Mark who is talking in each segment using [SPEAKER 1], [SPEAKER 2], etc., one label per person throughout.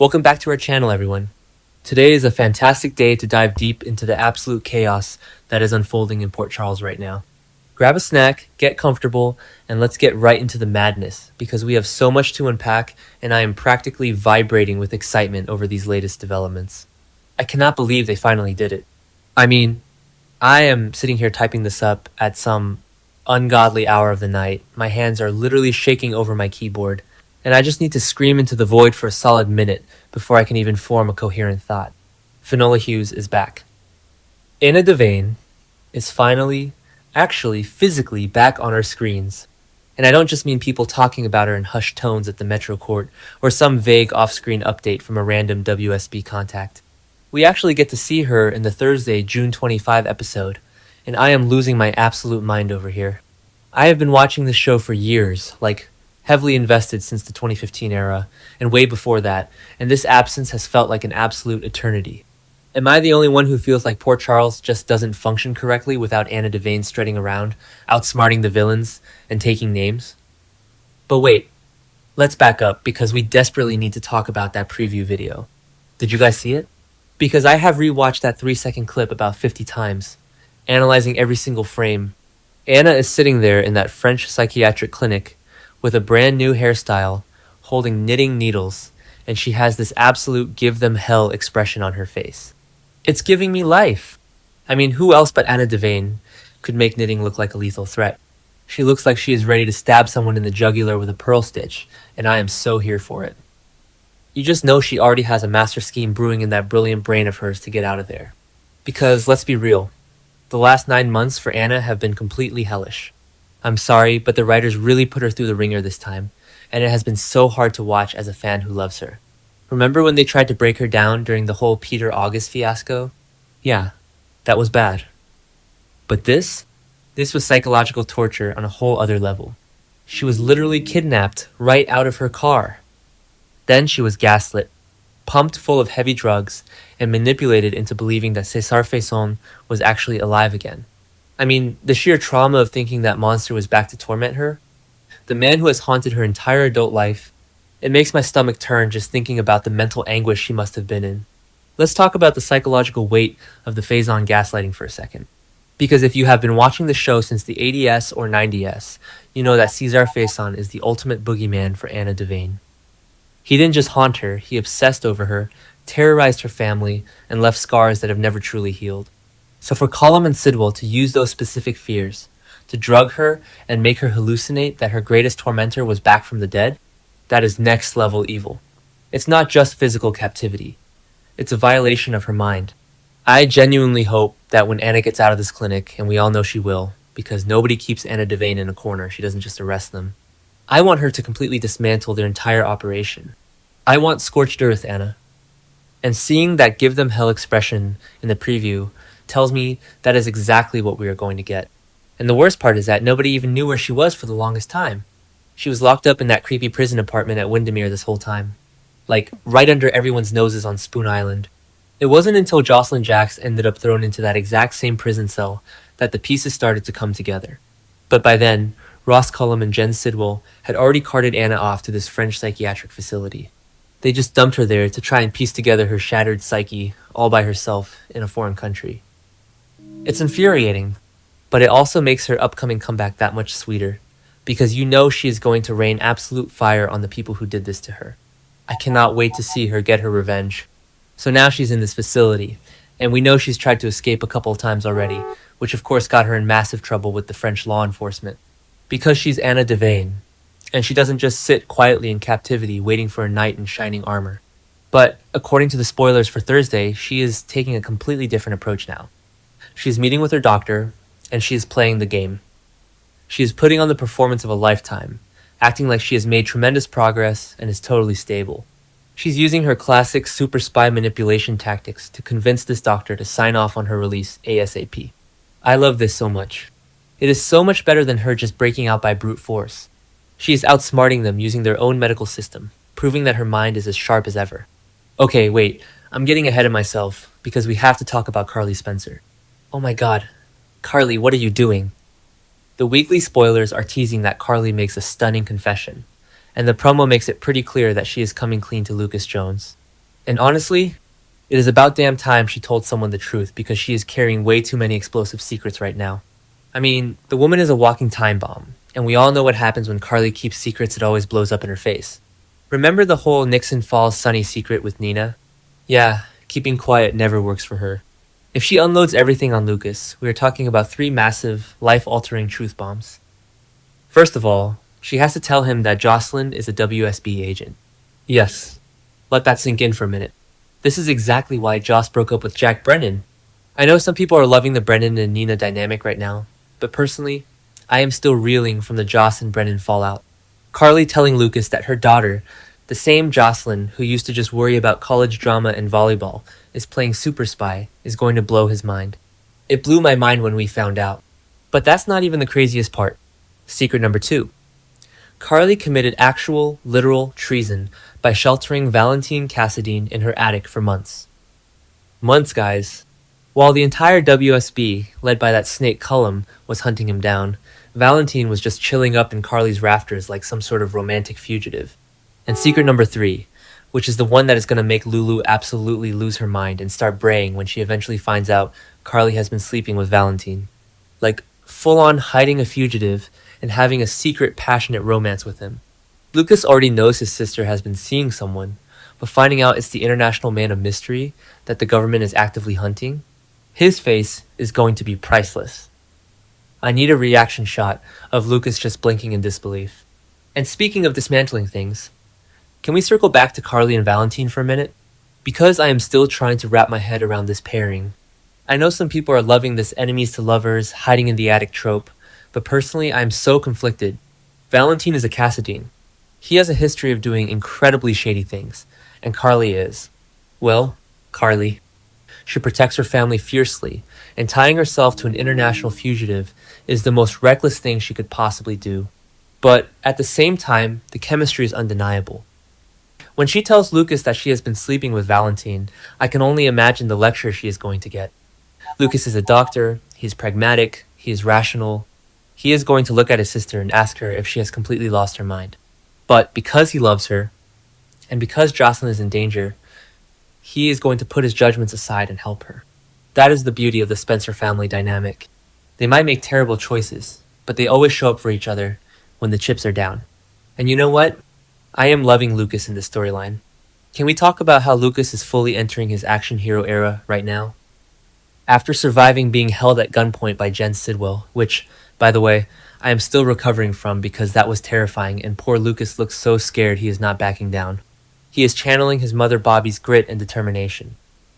[SPEAKER 1] Welcome back to our channel, everyone. Today is a fantastic day to dive deep into the absolute chaos that is unfolding in Port Charles right now. Grab a snack, get comfortable, and let's get right into the madness because we have so much to unpack and I am practically vibrating with excitement over these latest developments. I cannot believe they finally did it. I mean, I am sitting here typing this up at some ungodly hour of the night. My hands are literally shaking over my keyboard, and I just need to scream into the void for a solid minute before I can even form a coherent thought. Finola Hughes is back. Anna Devane is finally, actually physically back on our screens. And I don't just mean people talking about her in hushed tones at the Metro Court or some vague off-screen update from a random WSB contact. We actually get to see her in the Thursday, June 25 episode, and I am losing my absolute mind over here. I have been watching this show for years, like heavily invested since the 2015 era, and way before that, and this absence has felt like an absolute eternity. Am I the only one who feels like Port Charles just doesn't function correctly without Anna Devane strutting around, outsmarting the villains, and taking names? But wait, let's back up because we desperately need to talk about that preview video. Did you guys see it? Because I have rewatched that 3-second clip about 50 times, analyzing every single frame. Anna is sitting there in that French psychiatric clinic with a brand new hairstyle, holding knitting needles, and she has this absolute give them hell expression on her face. It's giving me life. I mean, who else but Anna Devane could make knitting look like a lethal threat? She looks like she is ready to stab someone in the jugular with a pearl stitch, and I am so here for it. You just know she already has a master scheme brewing in that brilliant brain of hers to get out of there. Because, let's be real, the last 9 months for Anna have been completely hellish. I'm sorry, but the writers really put her through the ringer this time, and it has been so hard to watch as a fan who loves her. Remember when they tried to break her down during the whole Peter August fiasco? Yeah, that was bad. But this was psychological torture on a whole other level. She was literally kidnapped right out of her car. Then she was gaslit, pumped full of heavy drugs, and manipulated into believing that César Faison was actually alive again. I mean, the sheer trauma of thinking that monster was back to torment her, the man who has haunted her entire adult life, it makes my stomach turn just thinking about the mental anguish she must have been in. Let's talk about the psychological weight of the Faison gaslighting for a second. Because if you have been watching the show since the 80s or 90s, you know that César Faison is the ultimate boogeyman for Anna Devane. He didn't just haunt her, he obsessed over her, terrorized her family, and left scars that have never truly healed. So for Colum and Sidwell to use those specific fears, to drug her and make her hallucinate that her greatest tormentor was back from the dead, that is next level evil. It's not just physical captivity. It's a violation of her mind. I genuinely hope that when Anna gets out of this clinic, and we all know she will, because nobody keeps Anna Devane in a corner, she doesn't just arrest them, I want her to completely dismantle their entire operation. I want scorched earth, Anna. And seeing that give them hell expression in the preview tells me that is exactly what we are going to get. And the worst part is that nobody even knew where she was for the longest time. She was locked up in that creepy prison apartment at Windermere this whole time. Like, right under everyone's noses on Spoon Island. It wasn't until Jocelyn Jacks ended up thrown into that exact same prison cell that the pieces started to come together. But by then, Ross Cullum and Jen Sidwell had already carted Anna off to this French psychiatric facility. They just dumped her there to try and piece together her shattered psyche all by herself in a foreign country. It's infuriating, but it also makes her upcoming comeback that much sweeter, because you know she is going to rain absolute fire on the people who did this to her. I cannot wait to see her get her revenge. So now she's in this facility, and we know she's tried to escape a couple of times already, which of course got her in massive trouble with the French law enforcement. Because she's Anna Devane, and she doesn't just sit quietly in captivity waiting for a knight in shining armor. But according to the spoilers for Thursday, she is taking a completely different approach now. She is meeting with her doctor, and she is playing the game. She is putting on the performance of a lifetime, acting like she has made tremendous progress and is totally stable. She's using her classic super spy manipulation tactics to convince this doctor to sign off on her release ASAP. I love this so much. It is so much better than her just breaking out by brute force. She is outsmarting them using their own medical system, proving that her mind is as sharp as ever. Okay, wait, I'm getting ahead of myself, because we have to talk about Carly Spencer. Oh my god, Carly, what are you doing? The weekly spoilers are teasing that Carly makes a stunning confession, and the promo makes it pretty clear that she is coming clean to Lucas Jones. And honestly, it is about damn time she told someone the truth because she is carrying way too many explosive secrets right now. I mean, the woman is a walking time bomb, and we all know what happens when Carly keeps secrets, it always blows up in her face. Remember the whole Nixon Falls Sunny secret with Nina? Yeah, keeping quiet never works for her. If she unloads everything on Lucas, we are talking about three massive, life altering truth bombs. First of all, she has to tell him that Jocelyn is a WSB agent. Yes, let that sink in for a minute. This is exactly why Joss broke up with Jack Brennan. I know some people are loving the Brennan and Nina dynamic right now, but personally, I am still reeling from the Joss and Brennan fallout. Carly telling Lucas that her daughter, the same Jocelyn who used to just worry about college drama and volleyball, is playing super spy, is going to blow his mind. It blew my mind when we found out. But that's not even the craziest part. Secret number 2. Carly committed actual, literal treason by sheltering Valentine Cassadine in her attic for months. Months, guys. While the entire WSB, led by that snake Cullum, was hunting him down, Valentine was just chilling up in Carly's rafters like some sort of romantic fugitive. And secret number 3, which is the one that is going to make Lulu absolutely lose her mind and start braying when she eventually finds out Carly has been sleeping with Valentine. Like, full on hiding a fugitive and having a secret passionate romance with him. Lucas already knows his sister has been seeing someone, but finding out it's the international man of mystery that the government is actively hunting, his face is going to be priceless. I need a reaction shot of Lucas just blinking in disbelief. And speaking of dismantling things, can we circle back to Carly and Valentine for a minute? Because I am still trying to wrap my head around this pairing. I know some people are loving this enemies to lovers, hiding in the attic trope, but personally I am so conflicted. Valentine is a Cassadine. He has a history of doing incredibly shady things, and Carly is, well, Carly. She protects her family fiercely, and tying herself to an international fugitive is the most reckless thing she could possibly do. But at the same time, the chemistry is undeniable. When she tells Lucas that she has been sleeping with Valentine, I can only imagine the lecture she is going to get. Lucas is a doctor, he is pragmatic, he is rational. He is going to look at his sister and ask her if she has completely lost her mind. But because he loves her, and because Jocelyn is in danger, he is going to put his judgments aside and help her. That is the beauty of the Spencer family dynamic. They might make terrible choices, but they always show up for each other when the chips are down. And you know what? I am loving Lucas in this storyline. Can we talk about how Lucas is fully entering his action hero era right now? After surviving being held at gunpoint by Jen Sidwell, which, by the way, I am still recovering from because that was terrifying and poor Lucas looks so scared he is not backing down. He is channeling his mother Bobby's grit and determination.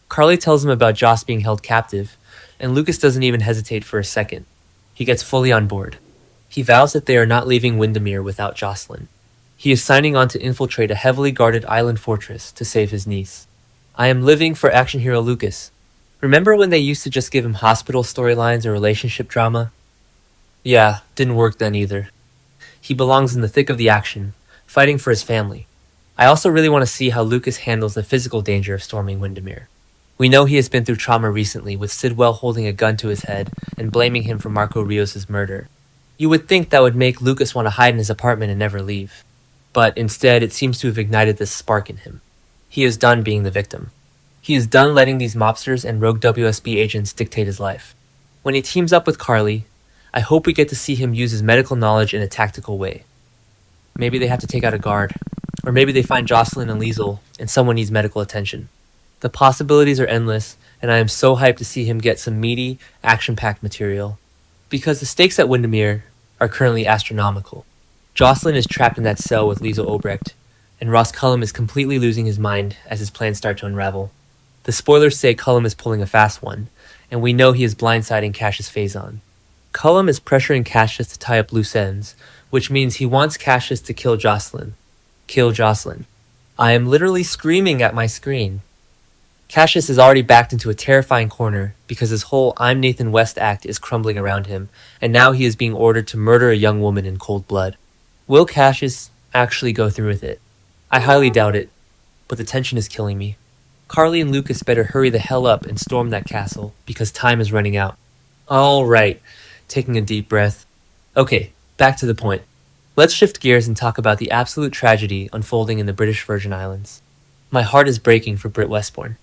[SPEAKER 1] Carly tells him about Joss being held captive, and Lucas doesn't even hesitate for a second. He gets fully on board. He vows that they are not leaving Windermere without Jocelyn. He is signing on to infiltrate a heavily guarded island fortress to save his niece. I am living for action hero Lucas. Remember when they used to just give him hospital storylines or relationship drama? Yeah, didn't work then either. He belongs in the thick of the action, fighting for his family. I also really want to see how Lucas handles the physical danger of storming Windermere. We know he has been through trauma recently, with Sidwell holding a gun to his head and blaming him for Marco Rios' murder. You would think that would make Lucas want to hide in his apartment and never leave. But instead, it seems to have ignited this spark in him. He is done being the victim. He is done letting these mobsters and rogue WSB agents dictate his life. When he teams up with Carly, I hope we get to see him use his medical knowledge in a tactical way. Maybe they have to take out a guard. Or maybe they find Jocelyn and Liesel and someone needs medical attention. The possibilities are endless, and I am so hyped to see him get some meaty, action-packed material. Because the stakes at Windermere are currently astronomical. Jocelyn is trapped in that cell with Liesel Obrecht, and Ross Cullum is completely losing his mind as his plans start to unravel. The spoilers say Cullum is pulling a fast one, and we know he is blindsiding Cassius Faison. Cullum is pressuring Cassius to tie up loose ends, which means he wants Cassius to kill Jocelyn. Kill Jocelyn. I am literally screaming at my screen. Cassius is already backed into a terrifying corner because his whole I'm Nathan West act is crumbling around him, and now he is being ordered to murder a young woman in cold blood. Will Cassius actually go through with it? I highly doubt it, but the tension is killing me. Carly and Lucas better hurry the hell up and storm that castle because time is running out. Alright, taking a deep breath. Okay, back to the point. Let's shift gears and talk about the absolute tragedy unfolding in the British Virgin Islands. My heart is breaking for Britt Westbourne.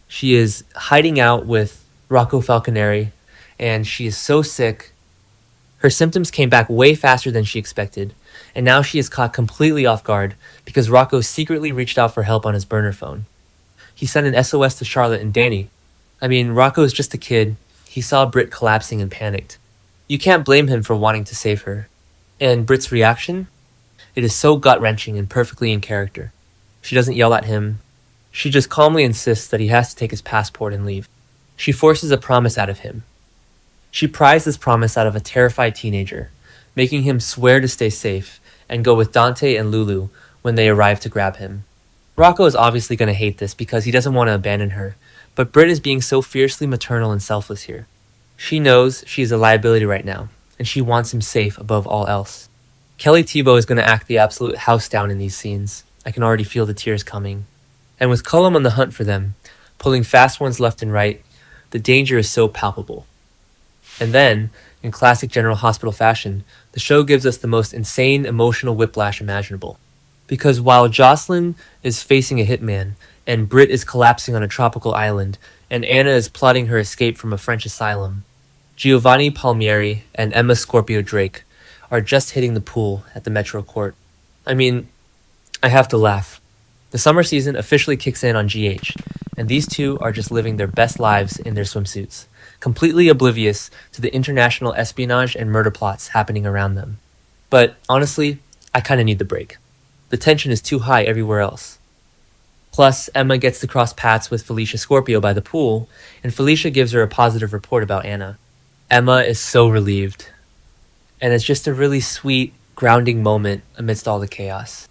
[SPEAKER 1] She is hiding out with Rocco Falconeri, and she is so sick. Her symptoms came back way faster than she expected, and now she is caught completely off guard because Rocco secretly reached out for help on his burner phone. He sent an SOS to Charlotte and Danny. I mean, Rocco is just a kid. He saw Britt collapsing and panicked. You can't blame him for wanting to save her. And Britt's reaction? It is so gut-wrenching and perfectly in character. She doesn't yell at him. She just calmly insists that he has to take his passport and leave. She forces a promise out of him. She pries this promise out of a terrified teenager, making him swear to stay safe and go with Dante and Lulu when they arrive to grab him. Rocco is obviously going to hate this because he doesn't want to abandon her, but Britt is being so fiercely maternal and selfless here. She knows she is a liability right now, and she wants him safe above all else. Kelly Tebow is going to act the absolute house down in these scenes. I can already feel the tears coming. And with Cullum on the hunt for them, pulling fast ones left and right, the danger is so palpable. And then, in classic General Hospital fashion, the show gives us the most insane emotional whiplash imaginable. Because while Jocelyn is facing a hitman, and Britt is collapsing on a tropical island, and Anna is plotting her escape from a French asylum, Giovanni Palmieri and Emma Scorpio Drake are just hitting the pool at the Metro Court. I mean, I have to laugh. The summer season officially kicks in on GH, and these two are just living their best lives in their swimsuits, completely oblivious to the international espionage and murder plots happening around them. But honestly, I kinda need the break. The tension is too high everywhere else. Plus, Emma gets to cross paths with Felicia Scorpio by the pool, and Felicia gives her a positive report about Anna. Emma is so relieved. And it's just a really sweet, grounding moment amidst all the chaos.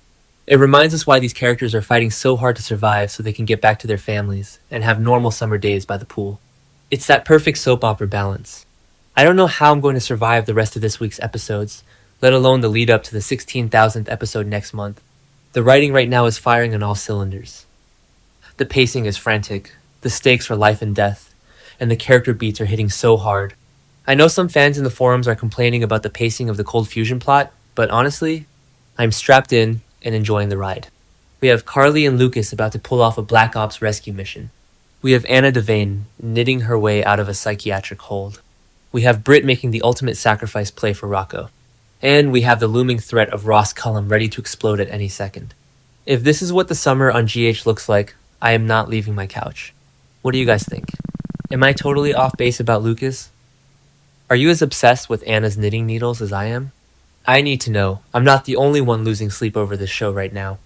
[SPEAKER 1] It reminds us why these characters are fighting so hard to survive so they can get back to their families and have normal summer days by the pool. It's that perfect soap opera balance. I don't know how I'm going to survive the rest of this week's episodes, let alone the lead up to the 16,000th episode next month. The writing right now is firing on all cylinders. The pacing is frantic, the stakes are life and death, and the character beats are hitting so hard. I know some fans in the forums are complaining about the pacing of the Cold Fusion plot, but honestly, I'm strapped in and enjoying the ride. We have Carly and Lucas about to pull off a Black Ops rescue mission. We have Anna Devane knitting her way out of a psychiatric hold. We have Britt making the ultimate sacrifice play for Rocco. And we have the looming threat of Ross Cullum ready to explode at any second. If this is what the summer on GH looks like, I am not leaving my couch. What do you guys think? Am I totally off base about Lucas? Are you as obsessed with Anna's knitting needles as I am? I need to know. I'm not the only one losing sleep over this show right now.